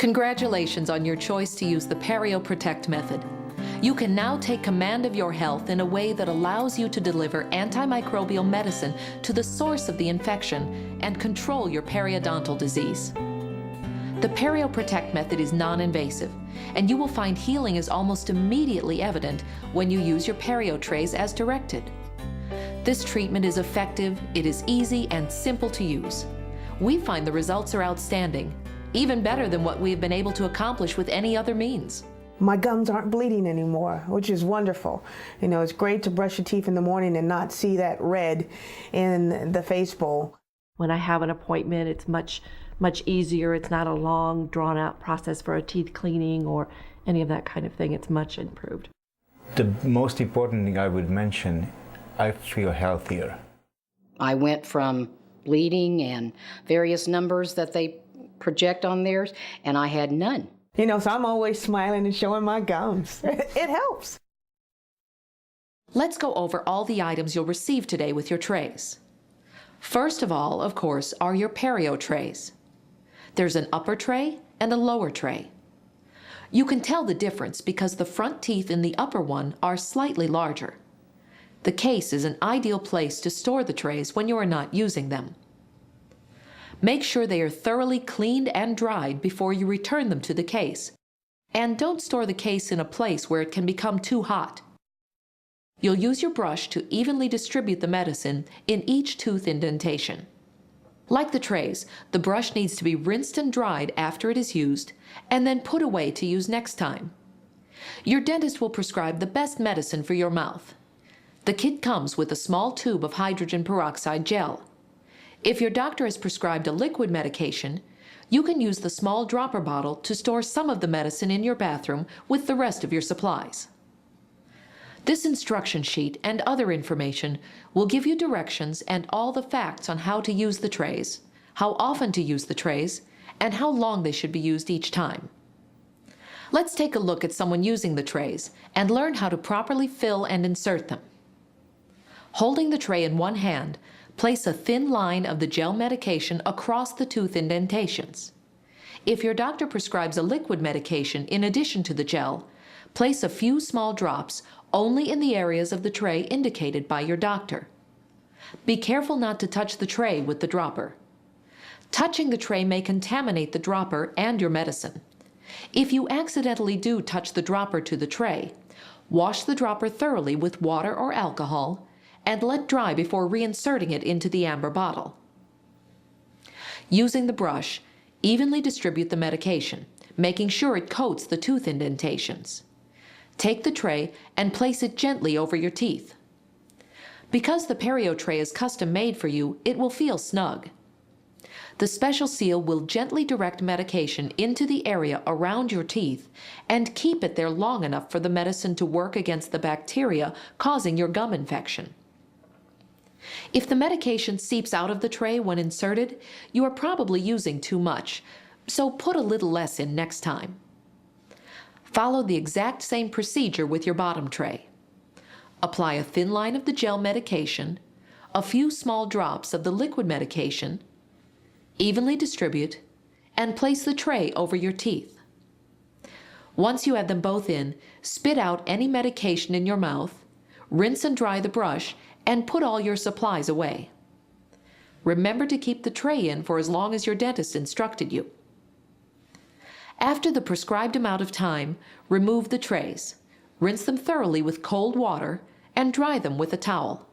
Congratulations on your choice to use the Perio Protect method. You can now take command of your health in a way that allows you to deliver antimicrobial medicine to the source of the infection and control your periodontal disease. The Perio Protect method is non-invasive, and you will find healing is almost immediately evident when you use your perio trays as directed. This treatment is effective, it is easy and simple to use. We find the results are outstanding, even better than what we have been able to accomplish with any other means. My gums aren't bleeding anymore, which is wonderful. You know, it's great to brush your teeth in the morning and not see that red in the face bowl. When I have an appointment, it's much easier. It's not a long, drawn-out process for a teeth cleaning or any of that kind of thing. It's much improved. The most important thing I would mention, I feel healthier. I went from bleeding and various numbers that they project on theirs, and I had none. You know, so I'm always smiling and showing my gums. It helps. Let's go over all the items you'll receive today with your trays. First of all, of course, are your perio trays. There's an upper tray and a lower tray. You can tell the difference because the front teeth in the upper one are slightly larger. The case is an ideal place to store the trays when you are not using them. Make sure they are thoroughly cleaned and dried before you return them to the case, and don't store the case in a place where it can become too hot. You'll use your brush to evenly distribute the medicine in each tooth indentation. Like the trays, the brush needs to be rinsed and dried after it is used, and then put away to use next time. Your dentist will prescribe the best medicine for your mouth. The kit comes with a small tube of hydrogen peroxide gel. If your doctor has prescribed a liquid medication, you can use the small dropper bottle to store some of the medicine in your bathroom with the rest of your supplies. This instruction sheet and other information will give you directions and all the facts on how to use the trays, how often to use the trays, and how long they should be used each time. Let's take a look at someone using the trays and learn how to properly fill and insert them. Holding the tray in one hand, place a thin line of the gel medication across the tooth indentations. If your doctor prescribes a liquid medication in addition to the gel, place a few small drops only in the areas of the tray indicated by your doctor. Be careful not to touch the tray with the dropper. Touching the tray may contaminate the dropper and your medicine. If you accidentally do touch the dropper to the tray, wash the dropper thoroughly with water or alcohol and let dry before reinserting it into the amber bottle. Using the brush, evenly distribute the medication, making sure it coats the tooth indentations. Take the tray and place it gently over your teeth. Because the perio tray is custom made for you, it will feel snug. The special seal will gently direct medication into the area around your teeth and keep it there long enough for the medicine to work against the bacteria causing your gum infection. If the medication seeps out of the tray when inserted, you are probably using too much, so put a little less in next time. Follow the exact same procedure with your bottom tray. Apply a thin line of the gel medication, a few small drops of the liquid medication, evenly distribute, and place the tray over your teeth. Once you have them both in, spit out any medication in your mouth, rinse and dry the brush, and put all your supplies away. Remember to keep the tray in for as long as your dentist instructed you. After the prescribed amount of time, remove the trays, rinse them thoroughly with cold water, and dry them with a towel.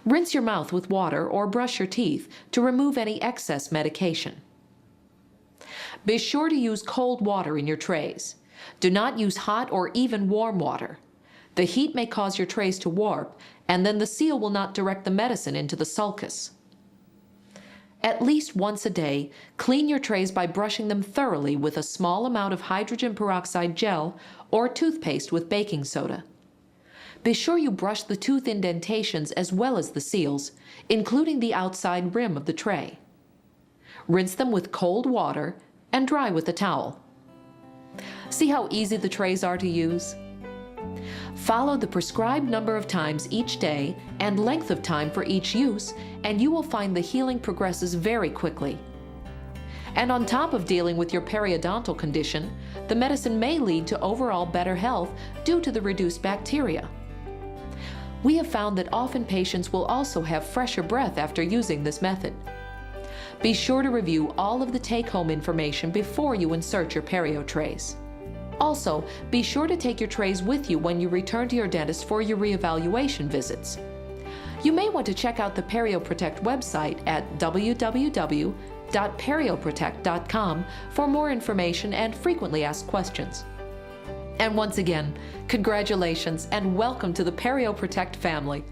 Rinse your mouth with water or brush your teeth to remove any excess medication. Be sure to use cold water in your trays. Do not use hot or even warm water. The heat may cause your trays to warp, and then the seal will not direct the medicine into the sulcus. At least once a day, clean your trays by brushing them thoroughly with a small amount of hydrogen peroxide gel or toothpaste with baking soda. Be sure you brush the tooth indentations as well as the seals, including the outside rim of the tray. Rinse them with cold water and dry with a towel. See how easy the trays are to use? Follow the prescribed number of times each day and length of time for each use, and you will find the healing progresses very quickly. And on top of dealing with your periodontal condition, the medicine may lead to overall better health due to the reduced bacteria. We have found that often patients will also have fresher breath after using this method. Be sure to review all of the take-home information before you insert your perio trays. Also, be sure to take your trays with you when you return to your dentist for your reevaluation visits. You may want to check out the Perio Protect website at www.perioprotect.com for more information and frequently asked questions. And once again, congratulations and welcome to the Perio Protect family.